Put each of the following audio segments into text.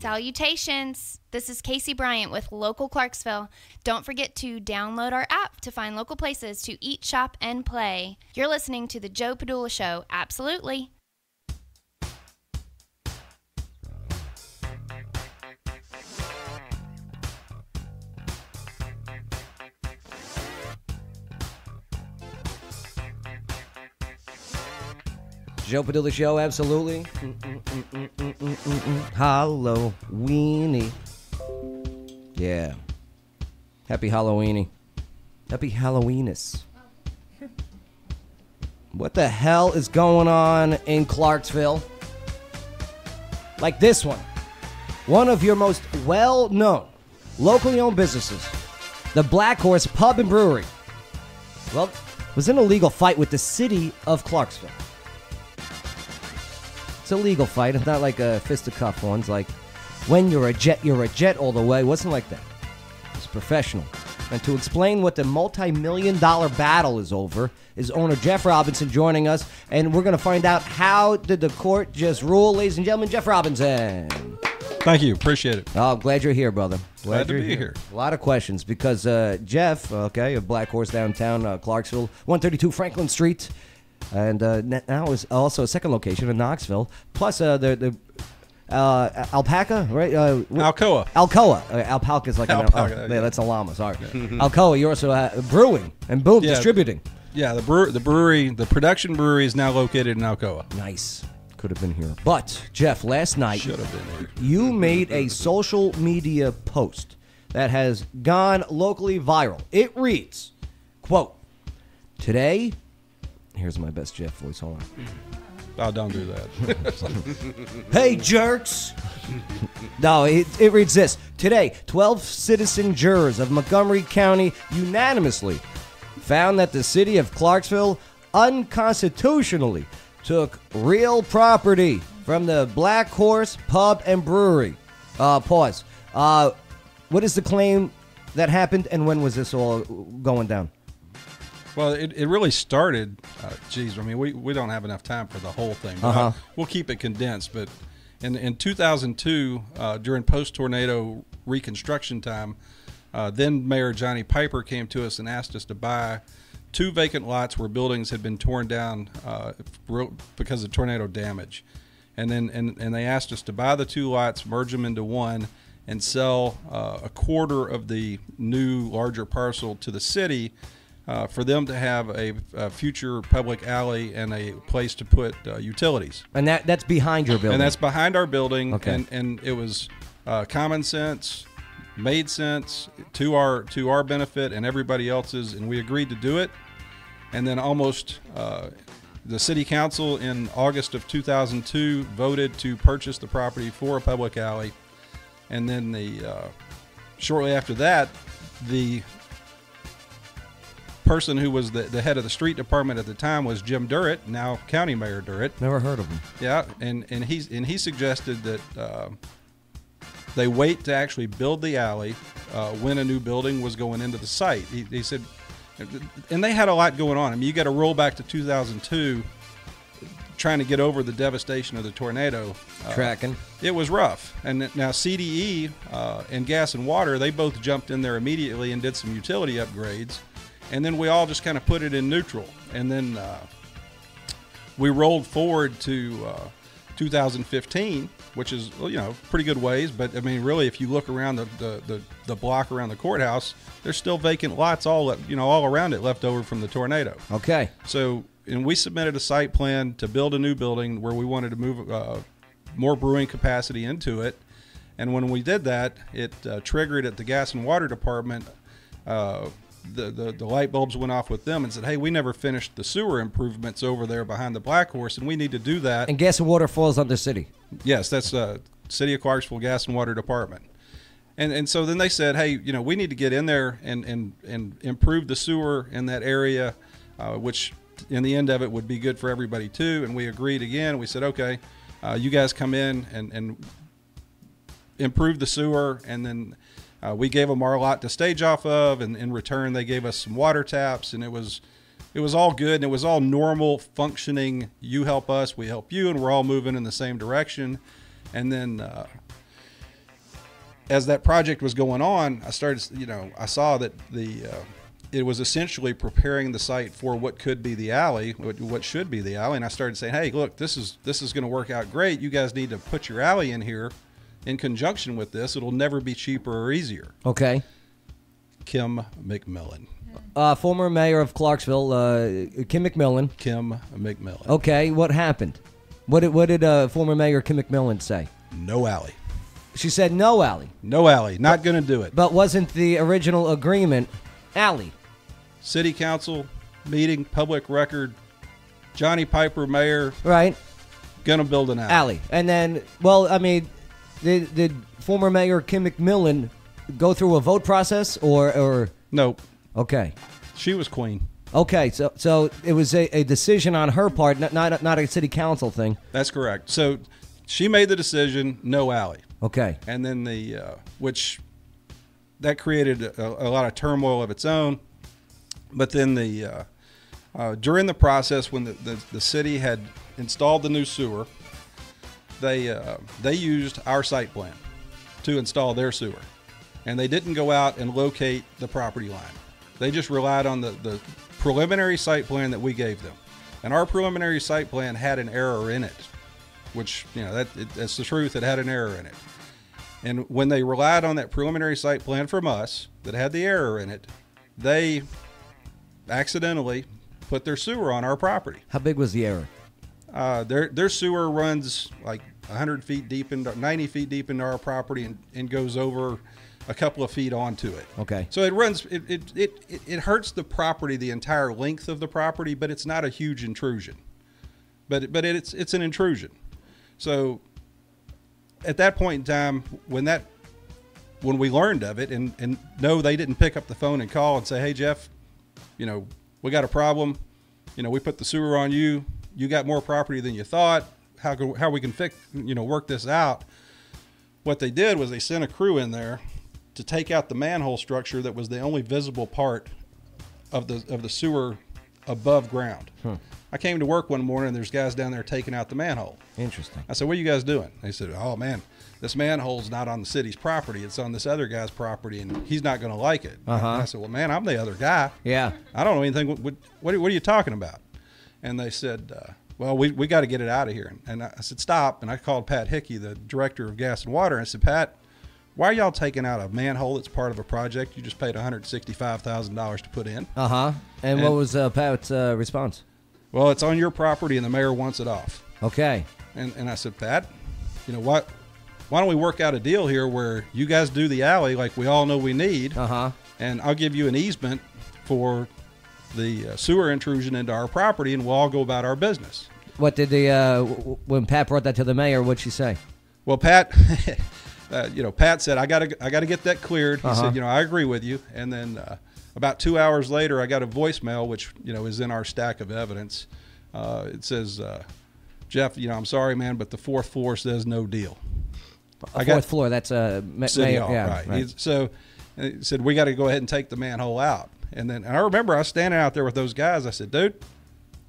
Salutations! This is Casey Bryant with Local Clarksville. Don't forget to download our app to find local places to eat, shop, and play. You're listening to The Joe Padula Show. Absolutely. Joe Padula Show, absolutely. Halloweeny. Yeah. Happy Halloweeny. Happy Halloweenus. What the hell is going on in Clarksville? Like this one. One of your most well-known, locally owned businesses, the Blackhorse Pub and Brewery, well, was in a legal fight with the City of Clarksville. It's a legal fight. It's not like a fisticuff ones. Like, when you're a jet all the way. It wasn't like that. It's professional. And to explain what the multi-million-dollar battle is over is owner Jeff Robinson joining us. And we're going to find out how did the court just rule. Ladies and gentlemen, Jeff Robinson. Thank you. Appreciate it. Oh, I'm glad you're here, brother. Glad to be here. A lot of questions because Jeff, okay, of Blackhorse downtown Clarksville, 132 Franklin Street. And now is also a second location in Knoxville. Plus the alpaca, right? Alcoa. Alcoa. Alpaca is like alpaca. Yeah, that's a llama. Sorry. Alcoa. You're also brewing and boom, distributing. Yeah, the brewery, the production brewery is now located in Alcoa. Nice. Could have been here. But Jeff, last night Should have been here. You made a social media post that has gone locally viral. It reads, quote, "Today." Here's my best Jeff voice. Hold on. Oh, don't do that. Hey, jerks. No, it reads this. Today, 12 citizen jurors of Montgomery County unanimously found that the city of Clarksville unconstitutionally took real property from the Blackhorse Pub and Brewery. Pause. What is the claim that happened, and when was this all going down? Well, it really started, I mean, we don't have enough time for the whole thing. We'll keep it condensed. But in 2002, during post-tornado reconstruction time, then Mayor Johnny Piper came to us and asked us to buy 2 vacant lots where buildings had been torn down because of tornado damage. And they asked us to buy the 2 lots, merge them into one, and sell a quarter of the new, larger parcel to the city for them to have a future public alley and a place to put utilities. And that's behind your building? And that's behind our building. Okay. And it was common sense, made sense to our benefit and everybody else's, and we agreed to do it. And then almost the city council in August of 2002 voted to purchase the property for a public alley. And then shortly after that, the person who was the head of the street department at the time was Jim Durrett, now County Mayor Durrett. Never heard of him. Yeah, and he suggested that they wait to actually build the alley when a new building was going into the site. He said, and they had a lot going on. I mean, you got to roll back to 2002, trying to get over the devastation of the tornado. Tracking. It was rough. And now CDE and Gas and Water, they both jumped in there immediately and did some utility upgrades. And then we all just kind of put it in neutral. And then we rolled forward to 2015, which is, pretty good ways. But, I mean, really, if you look around the block around the courthouse, there's still vacant lots all around it left over from the tornado. Okay. So, and we submitted a site plan to build a new building where we wanted to move more brewing capacity into it. And when we did that, it triggered at the Gas and Water Department. The light bulbs went off with them and said, hey, we never finished the sewer improvements over there behind the Blackhorse, and we need to do that. And Gas and Water falls under city. Yes, that's City of Clarksville Gas and Water Department. And so then they said, hey, we need to get in there and improve the sewer in that area, which in the end of it would be good for everybody too. And we agreed again. We said, okay, you guys come in and improve the sewer, and then we gave them our lot to stage off of, and in return they gave us some water taps, and it was all good, and it was all normal functioning. You help us, we help you, and we're all moving in the same direction. And then as that project was going on, I started, I saw that it was essentially preparing the site for what could be the alley, what should be the alley. And I started saying, hey, look, this is going to work out great. You guys need to put your alley in here in conjunction with this. It'll never be cheaper or easier. Okay. Kim McMillan. Former mayor of Clarksville, Kim McMillan. Kim McMillan. Okay, what happened? What did former mayor Kim McMillan say? No alley. She said no alley. No alley. Not going to do it. But wasn't the original agreement alley? City council meeting, public record, Johnny Piper, mayor. Right. Going to build an alley. Alley. And then, well, I mean, did former mayor Kim McMillan go through a vote process or? Nope. Okay. She was queen. Okay, so it was a decision on her part, not a city council thing. That's correct. So she made the decision, no alley. Okay. And then which that created a lot of turmoil of its own. But then during the process, when the city had installed the new sewer, they used our site plan to install their sewer, and they didn't go out and locate the property line. They just relied on the preliminary site plan that we gave them, and our preliminary site plan had an error in it, which that's the truth. It had an error in it, and when they relied on that preliminary site plan from us that had the error in it, they accidentally put their sewer on our property. How big was the error? Their sewer runs like 100 feet deep, 90 feet deep into our property, and goes over a couple of feet onto it. Okay. So it runs. It hurts the property, the entire length of the property, but it's not a huge intrusion. But it's an intrusion. So at that point in time, when we learned of it, and no, they didn't pick up the phone and call and say, hey Jeff, we got a problem. We put the sewer on you. You got more property than you thought. How we can work this out? What they did was they sent a crew in there to take out the manhole structure that was the only visible part of the sewer above ground. I came to work one morning, and there's guys down there taking out the manhole. Interesting. I said, what are you guys doing? They said, oh man, this manhole's not on the city's property. It's on this other guy's property, and he's not going to like it. And I said, well, man, I'm the other guy. Yeah. I don't know anything. What are you talking about? And they said, well, we got to get it out of here. And I said, stop. And I called Pat Hickey, the director of gas and water, and I said, Pat, why are y'all taking out a manhole that's part of a project you just paid $165,000 to put in? And what was Pat's response? Well, it's on your property, and the mayor wants it off. Okay. And I said, Pat, what? Why don't we work out a deal here where you guys do the alley like we all know we need, and I'll give you an easement for the sewer intrusion into our property, and we'll all go about our business. What did when Pat brought that to the mayor, what'd she say? Well, Pat, Pat said, I gotta get that cleared. He said, I agree with you. And then about 2 hours later, I got a voicemail, which is in our stack of evidence. It says, Jeff, I'm sorry, man, but the fourth floor says no deal. Fourth floor, that's City Hall, yeah, right. So he said, we got to go ahead and take the manhole out. And I remember I was standing out there with those guys. I said, dude,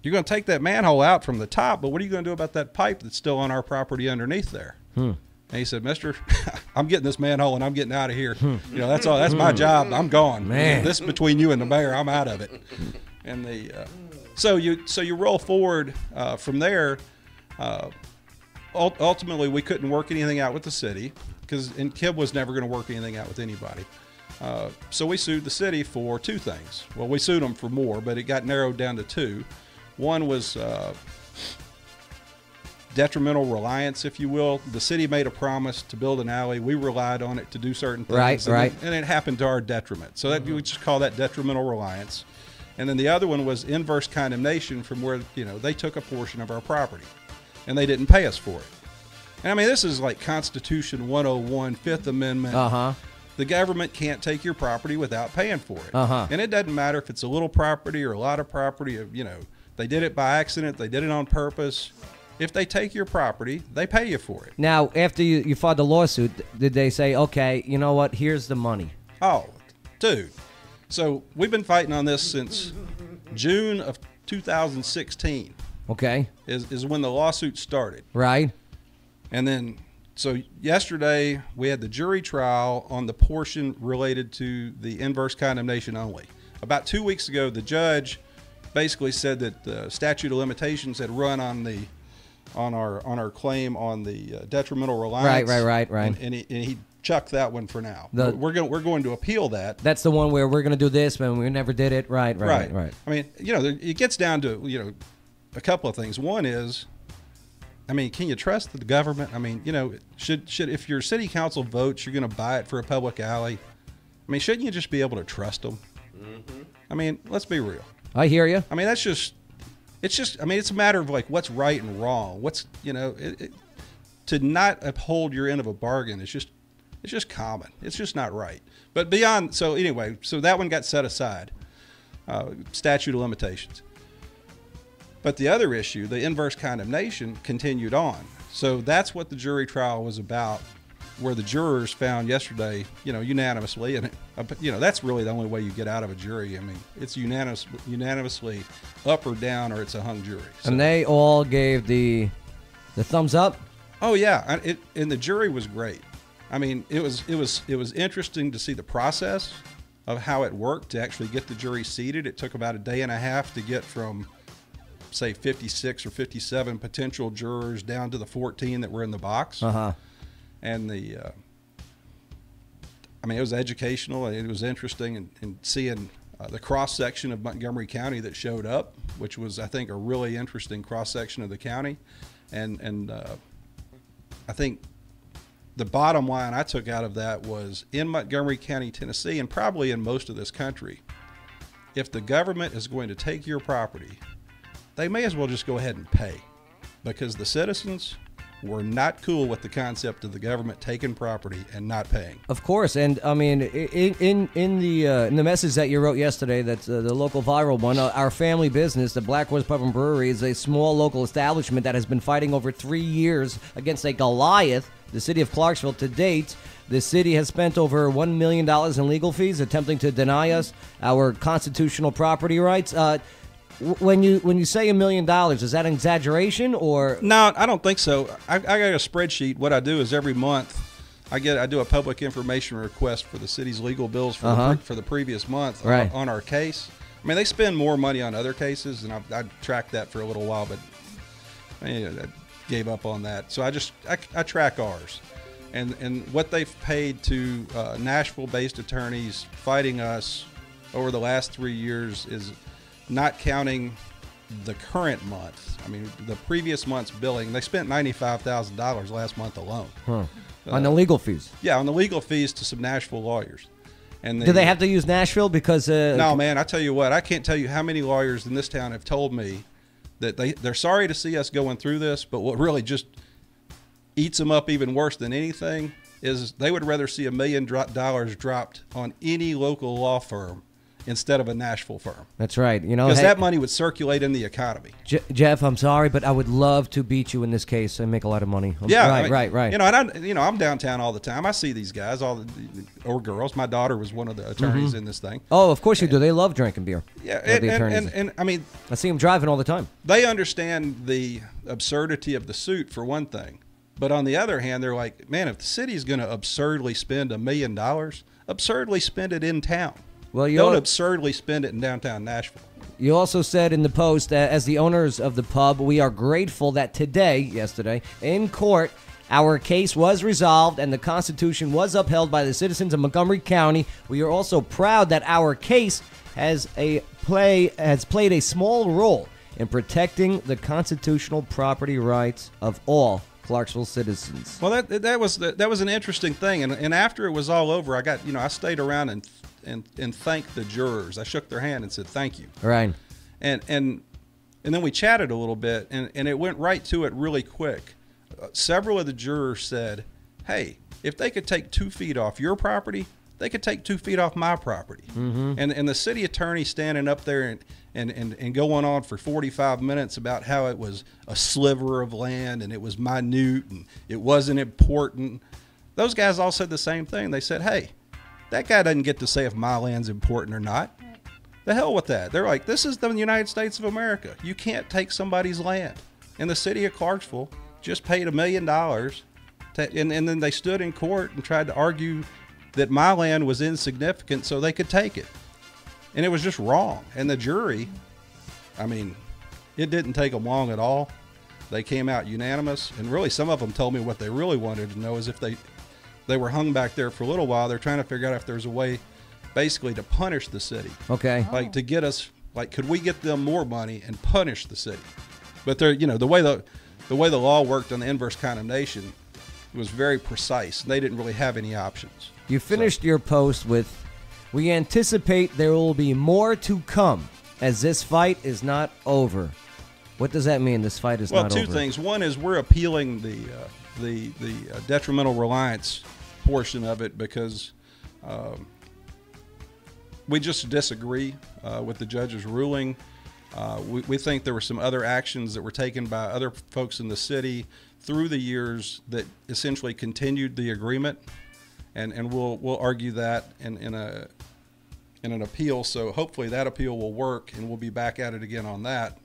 you're going to take that manhole out from the top, but what are you going to do about that pipe that's still on our property underneath there? And he said, mister, I'm getting this manhole and I'm getting out of here. That's all. That's my job. I'm gone. Man. This is between you and the mayor. I'm out of it. And so you roll forward from there. Ultimately, we couldn't work anything out with the city and Kim was never going to work anything out with anybody. So we sued the city for two things. Well, we sued them for more, but it got narrowed down to two. One was detrimental reliance, if you will. The city made a promise to build an alley. We relied on it to do certain things. Right. And it happened to our detriment. So we just call that detrimental reliance. And then the other one was inverse condemnation from where, they took a portion of our property and they didn't pay us for it. And I mean, this is like Constitution 101, Fifth Amendment. The government can't take your property without paying for it. And it doesn't matter if it's a little property or a lot of property. They did it by accident. They did it on purpose. If they take your property, they pay you for it. Now, after you filed the lawsuit, did they say, okay, you know what, here's the money? Oh, dude. So we've been fighting on this since June of 2016. Okay. Is when the lawsuit started. Right. And then So yesterday we had the jury trial on the portion related to the inverse condemnation only. About 2 weeks ago, the judge basically said that the statute of limitations had run on our claim on the detrimental reliance. Right. And he chucked that one for now. We're going to appeal that. That's the one where we're going to do this, but we never did it. Right. I mean, it gets down to a couple of things. One is, I mean, can you trust the government? I mean, should if your city council votes, you're going to buy it for a public alley? I mean, shouldn't you just be able to trust them? Mm-hmm. I mean, let's be real. I hear you. I mean, it's just, I mean, it's a matter of like what's right and wrong. What's, to not uphold your end of a bargain is just common. It's just not right. But beyond, so anyway, so that one got set aside, statute of limitations. But the other issue, the inverse condemnation, continued on. So that's what the jury trial was about, where the jurors found yesterday, unanimously, and that's really the only way you get out of a jury. I mean, it's unanimously up or down, or it's a hung jury. So. And they all gave the thumbs up. Oh yeah, and the jury was great. I mean, it was interesting to see the process of how it worked to actually get the jury seated. It took about a day and a half to get from, say, 56 or 57 potential jurors down to the 14 that were in the box. And I mean, it was educational and it was interesting, and seeing the cross section of Montgomery County that showed up, which was, I think, a really interesting cross section of the county. And I think the bottom line I took out of that was, in Montgomery County, Tennessee, and probably in most of this country, if the government is going to take your property, they may as well just go ahead and pay, because the citizens were not cool with the concept of the government taking property and not paying. Of course, and I mean, in the message that you wrote yesterday, that's the local viral one. Our family business, the Blackhorse Pub and Brewery, is a small local establishment that has been fighting over 3 years against a Goliath, the city of Clarksville. To date, the city has spent over $1 million in legal fees attempting to deny us our constitutional property rights. When you say $1 million, is that an exaggeration or? No, I don't think so. I got a spreadsheet. What I do is every month I do a public information request for the city's legal bills for the previous month on our case. I mean, they spend more money on other cases, and I tracked that for a little while, but I gave up on that. So I track ours, and what they've paid to Nashville-based attorneys fighting us over the last 3 years is, not counting the current month. I mean, the previous month's billing, they spent $95,000 last month alone. On the legal fees? Yeah, on the legal fees to some Nashville lawyers. And do they have to use Nashville because? No, man. I tell you what, I can't tell you how many lawyers in this town have told me that they're sorry to see us going through this, but what really just eats them up even worse than anything is they would rather see $1 million dropped on any local law firm instead of a Nashville firm. That's right. Because that money would circulate in the economy. Jeff, I'm sorry, but I would love to beat you in this case and make a lot of money. Yeah, right. I'm downtown all the time. I see these guys, or girls. My daughter was one of the attorneys in this thing. Oh, of course you do. They love drinking beer. Yeah, and I mean, I see them driving all the time. They understand the absurdity of the suit, for one thing. But on the other hand, they're like, man, if the city's going to absurdly spend $1 million, absurdly spend it in town. Well, don't absurdly spend it in downtown Nashville. You also said in the post that as the owners of the pub, we are grateful that yesterday, in court, our case was resolved and the Constitution was upheld by the citizens of Montgomery County. We are also proud that our case has played a small role in protecting the constitutional property rights of all Clarksville citizens. Well, that was an interesting thing, and after it was all over, I stayed around and thanked the jurors. I shook their hand and said thank you. Right. And then we chatted a little bit, and it went right to it really quick. Several of the jurors said, hey, if they could take 2 feet off your property, they could take 2 feet off my property. Mm-hmm. And the city attorney standing up there and going on for 45 minutes about how it was a sliver of land and it was minute and it wasn't important. Those guys all said the same thing. They said, hey, that guy doesn't get to say if my land's important or not. The hell with that. They're like, this is the United States of America. You can't take somebody's land. And the city of Clarksville just paid $1 million And then they stood in court and tried to argue that my land was insignificant so they could take it. And it was just wrong. And the jury, I mean, it didn't take them long at all. They came out unanimous. And really, some of them told me what they really wanted to know is if they were hung back there for a little while, they're trying to figure out if there's a way basically to punish the city. Okay. Like to get us, like, could we get them more money and punish the city? But they're, you know, the way the law worked on the inverse condemnation was very precise. They didn't really have any options. You finished your post with, "We anticipate there will be more to come as this fight is not over." What does that mean? This fight is not over? Well, two things. One is we're appealing the detrimental reliance portion of it because we just disagree with the judge's ruling. We think there were some other actions that were taken by other folks in the city through the years that essentially continued the agreement, and we'll argue that in an appeal. So hopefully that appeal will work, and we'll be back at it again on that.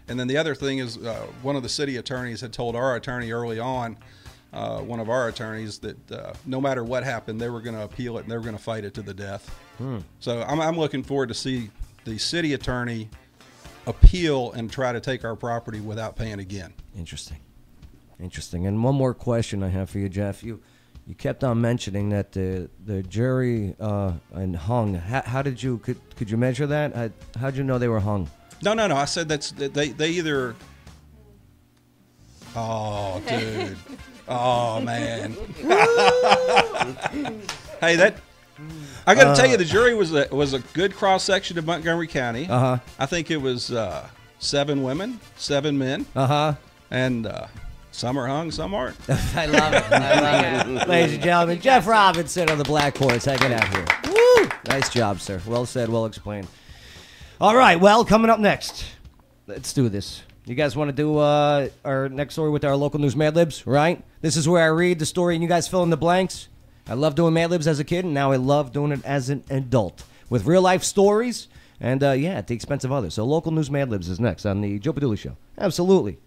And then the other thing is one of the city attorneys had told our attorney early on, one of our attorneys, that no matter what happened, they were going to appeal it and they were going to fight it to the death. So I'm looking forward to see the city attorney appeal and try to take our property without paying again. Interesting. And one more question I have for you, Jeff. You kept on mentioning that the jury and hung. How did you could you measure that? How did you know they were hung? No. I said they either. Oh, dude. Oh, man. Hey, I got to tell you, the jury was a good cross section of Montgomery County. I think it was 7 women, 7 men. And some are hung, some aren't. I love it. Ladies and gentlemen, Jeff Robinson on the Blackhorse hanging out here. Woo! Nice job, sir. Well said, well explained. All right, well, coming up next, let's do this. You guys want to do our next story with our local news Mad Libs, right? This is where I read the story and you guys fill in the blanks. I love doing Mad Libs as a kid, and now I love doing it as an adult with real-life stories and, at the expense of others. So local news Mad Libs is next on the Joe Padula Show. Absolutely.